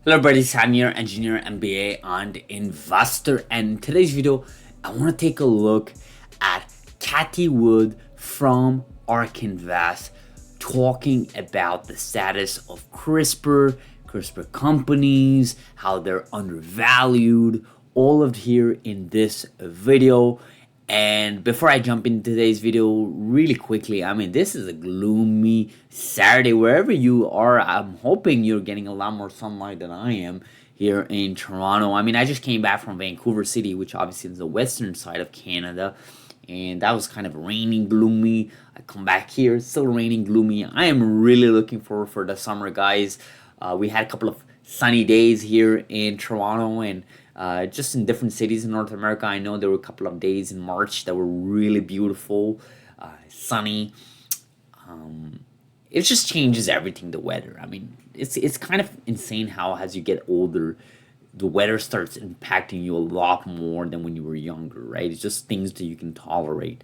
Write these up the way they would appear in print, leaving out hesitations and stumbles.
Hello everybody, Sam here, engineer, MBA, and investor. And in today's video, I want to take a look at Cathie Wood from ARK Invest talking about the status of CRISPR companies, how they're undervalued, all of here in this video. And before I jump into today's video, really quickly, this is a gloomy Saturday. Wherever you are, I'm hoping you're getting a lot more sunlight than I am here in Toronto. I just came back from Vancouver City, which obviously is the western side of Canada. And that was kind of raining, gloomy. I come back here, it's still raining, gloomy. I am really looking forward for the summer, guys. We had a couple of sunny days here in Toronto, and just in different cities in North America. I know there were a couple of days in March that were really beautiful, sunny. It just changes everything, the weather. It's kind of insane how as you get older, the weather starts impacting you a lot more than when you were younger, right? It's just things that you can tolerate.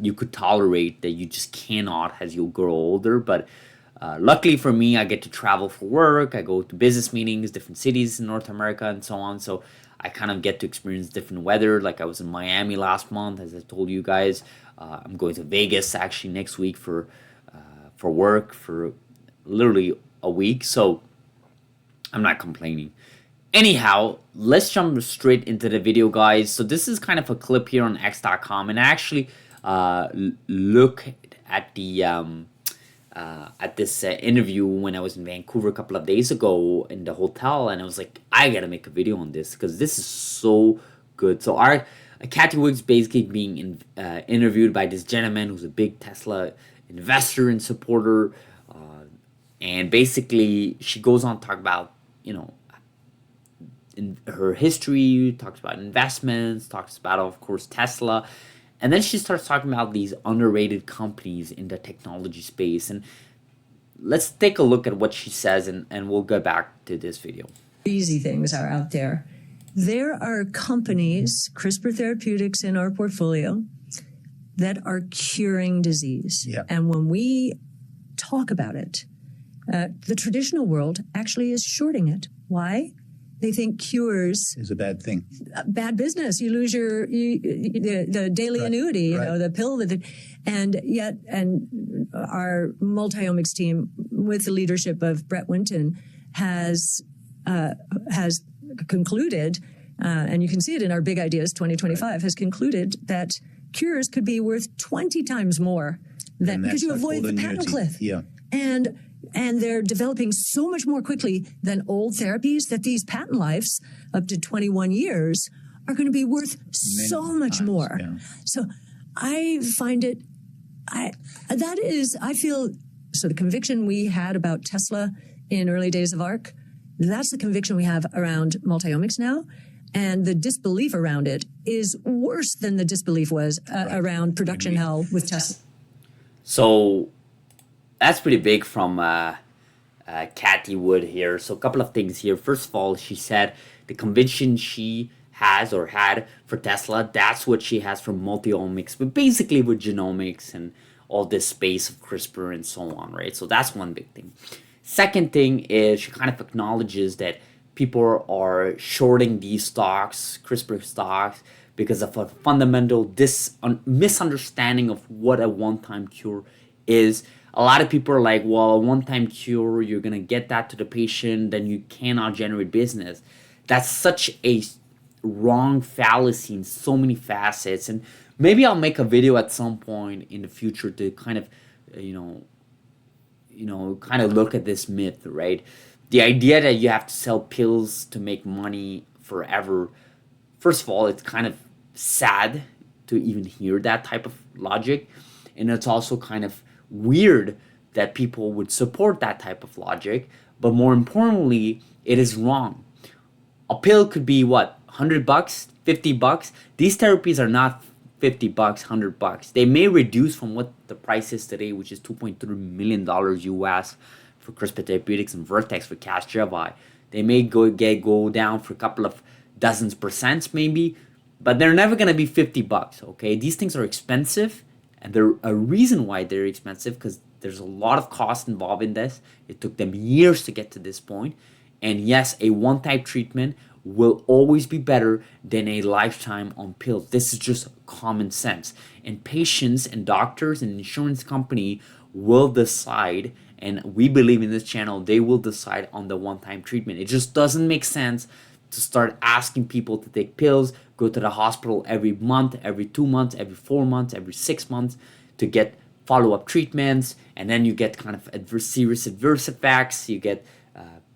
You could tolerate that you just cannot as you grow older, but luckily for me, I get to travel for work. I go to business meetings, different cities in North America and so on. So I kind of get to experience different weather. Like I was in Miami last month, as I told you guys. I'm going to Vegas actually next week for work for literally a week. So I'm not complaining. Anyhow, let's jump straight into the video, guys. So this is kind of a clip here on X.com, and I actually look at the this interview when I was in Vancouver a couple of days ago in the hotel, and I was like, I gotta make a video on this because this is so good. So our Cathie Wood's basically being interviewed by this gentleman who's a big Tesla investor and supporter, and basically she goes on to talk about in her history, talks about investments, talks about, of course, Tesla. And then she starts talking about these underrated companies in the technology space. And let's take a look at what she says, and we'll go back to this video. Easy things are out there. There are companies, CRISPR Therapeutics in our portfolio, that are curing disease. Yeah. And when we talk about it, the traditional world actually is shorting it. Why? They think cures is a bad thing. Bad business. You lose the daily annuity, the pill and our multi-omics team with the leadership of Brett Winton has concluded, and you can see it in our Big Ideas 2025, has concluded that cures could be worth 20 times more because you avoid the patent cliff. Yeah. And they're developing so much more quickly than old therapies that these patent lives, up to 21 years, are going to be worth so much more. Yeah. So I find it, I feel, so the conviction we had about Tesla in early days of ARK, that's the conviction we have around multi-omics now. And the disbelief around it is worse than the disbelief was around production hell with Tesla. So that's pretty big from Cathie Wood here. So a couple of things here. First of all, she said the conviction she has or had for Tesla, that's what she has for multi-omics, but basically with genomics and all this space of CRISPR and so on, right? So that's one big thing. Second thing is she kind of acknowledges that people are shorting these stocks, CRISPR stocks, because of a fundamental misunderstanding of what a one-time cure is. A lot of people are like, well, a one-time cure, you're going to get that to the patient, then you cannot generate business. That's such a wrong fallacy in so many facets. And maybe I'll make a video at some point in the future to kind of, kind of look at this myth, right? The idea that you have to sell pills to make money forever, first of all, it's kind of sad to even hear that type of logic. And it's also kind of weird that people would support that type of logic, but more importantly, it is wrong. A pill could be what, $100, $50? These therapies are not $50, $100. They may reduce from what the price is today, which is $2.3 million US for CRISPR Therapeutics and Vertex for Casgevy. They may go down for a couple of dozens percent maybe, but they're never going to be $50, okay? These things are expensive. And there's a reason why they're expensive, because there's a lot of cost involved in this. It took them years to get to this point. And yes, a one-time treatment will always be better than a lifetime on pills. This is just common sense. And patients and doctors and insurance company will decide, and we believe in this channel, they will decide on the one-time treatment. It just doesn't make sense to start asking people to take pills, go to the hospital every month, every 2 months, every 4 months, every 6 months to get follow-up treatments, and then you get kind of serious adverse effects. You get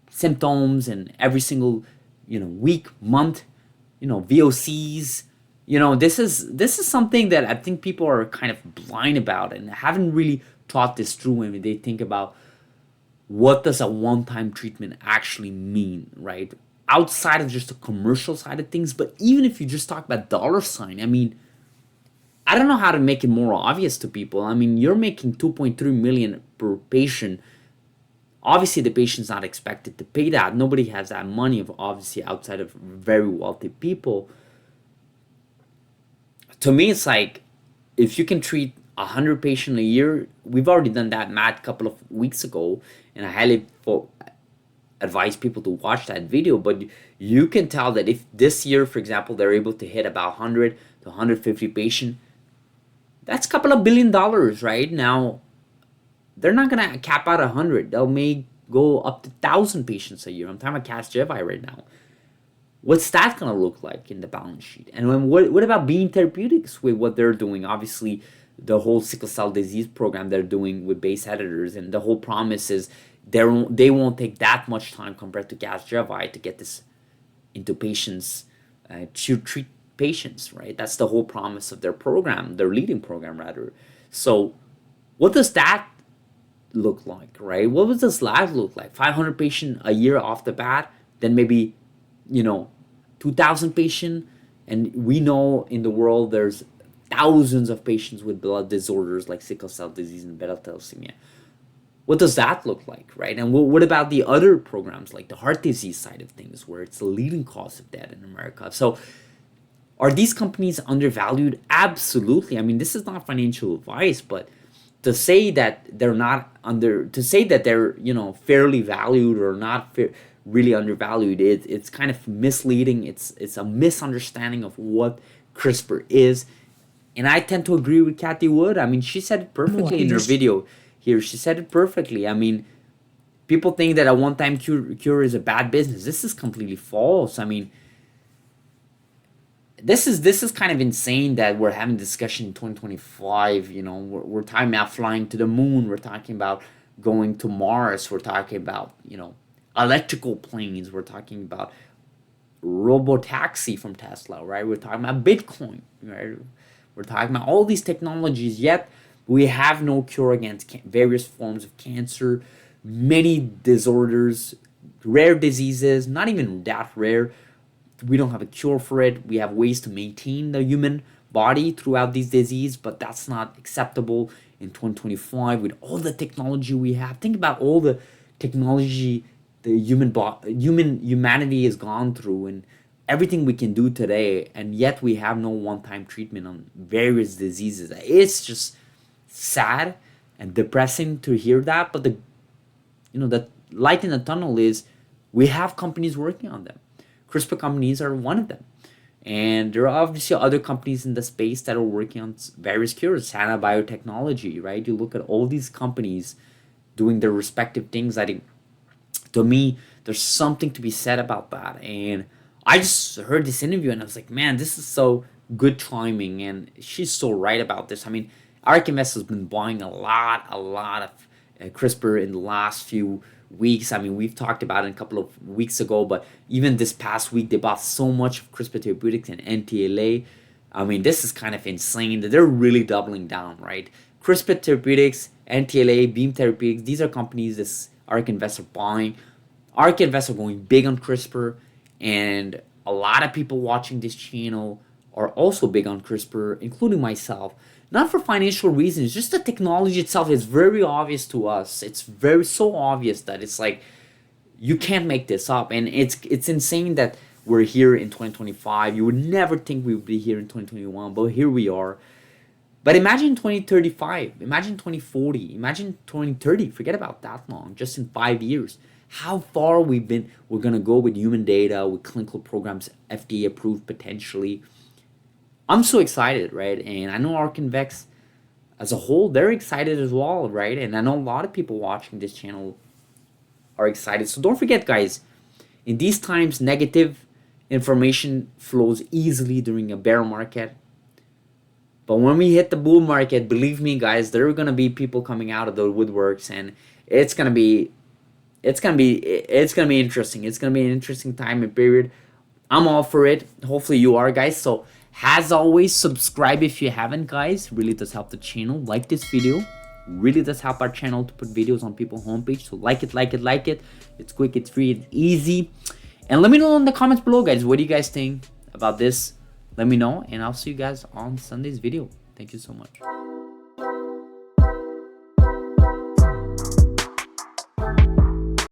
symptoms, and every single week, month, VOCs. This is something that I think people are kind of blind about and haven't really thought this through when they think about what does a one-time treatment actually mean, right? Outside of just the commercial side of things, but even if you just talk about dollar sign, I mean, I don't know how to make it more obvious to people. I mean, you're making 2.3 million per patient. Obviously, the patient's not expected to pay that. Nobody has that money, obviously, outside of very wealthy people. To me, it's like if you can treat 100 patients a year, we've already done that math a couple of weeks ago, and I highly advise people to watch that video. But you can tell that if this year, for example, they're able to hit about 100 to 150 patients, that's a couple of $1 billion, right? Now, they're not going to cap out 100. They'll may go up to 1,000 patients a year. I'm talking about Cathie right now. What's that going to look like in the balance sheet? And when, what about Beam Therapeutics with what they're doing? Obviously, the whole sickle cell disease program they're doing with base editors, and the whole promise is they won't take that much time compared to Cathie to get this into patients, to treat patients, right? That's the whole promise of their program, their leading program, rather. So what does that look like, right? What does this lab look like? 500 patients a year off the bat, then maybe 2,000 patients, and we know in the world there's thousands of patients with blood disorders like sickle cell disease and beta thalassemia. What does that look like, right? And what about the other programs like the heart disease side of things, where it's the leading cause of death in America? So are these companies undervalued? Absolutely. I mean, this is not financial advice, but to say that they're not to say that they're fairly valued or not really undervalued, it's kind of misleading. It's a misunderstanding of what CRISPR is, and I tend to agree with Cathie Wood. I mean, she said it perfectly in her video here. She said it perfectly. I mean, people think that a one-time cure is a bad business. This is completely false. I mean, this is kind of insane that we're having discussion in 2025. We're talking about flying to the moon. We're talking about going to Mars. We're talking about electrical planes. We're talking about robotaxi from Tesla, right? We're talking about Bitcoin, right? We're talking about all these technologies, yet we have no cure against various forms of cancer, many disorders, rare diseases, not even that rare. We don't have a cure for it. We have ways to maintain the human body throughout these diseases, but that's not acceptable in 2025 with all the technology we have. Think about all the technology the humanity has gone through and everything we can do today, and yet we have no one-time treatment on various diseases. It's just sad and depressing to hear that, but the light in the tunnel is we have companies working on them. CRISPR companies are one of them. And there are obviously other companies in the space that are working on various cures, Sana Biotechnology, right? You look at all these companies doing their respective things. I think, to me, there's something to be said about that. And I just heard this interview and I was like, man, this is so good timing. And she's so right about this. I mean, ARK Invest has been buying a lot of CRISPR in the last few weeks. I mean, we've talked about it a couple of weeks ago, but even this past week, they bought so much of CRISPR Therapeutics and NTLA. I mean, this is kind of insane that they're really doubling down, right? CRISPR Therapeutics, NTLA, Beam Therapeutics, these are companies that ARK Invest are buying. ARK Invest are going big on CRISPR, and a lot of people watching this channel are also big on CRISPR, including myself. Not for financial reasons, just the technology itself is very obvious to us. It's so obvious that it's like, you can't make this up. And it's insane that we're here in 2025. You would never think we would be here in 2021, but here we are. But imagine 2035, imagine 2040, imagine 2030, forget about that long, just in 5 years. how far we're gonna go with human data, with clinical programs, FDA approved potentially. I'm so excited, right? And I know ArcInvex as a whole, they're excited as well, right? And I know a lot of people watching this channel are excited. So don't forget, guys, in these times, negative information flows easily during a bear market. But when we hit the bull market, believe me, guys, there are gonna be people coming out of the woodworks, and it's gonna be interesting. It's gonna be an interesting time and period. I'm all for it. Hopefully you are, guys. So as always, subscribe if you haven't, guys. Really does help the channel. Like this video. Really does help our channel to put videos on people's homepage. So like it, like it, like it. It's quick, it's free, it's easy. And let me know in the comments below, guys. What do you guys think about this? Let me know, and I'll see you guys on Sunday's video. Thank you so much.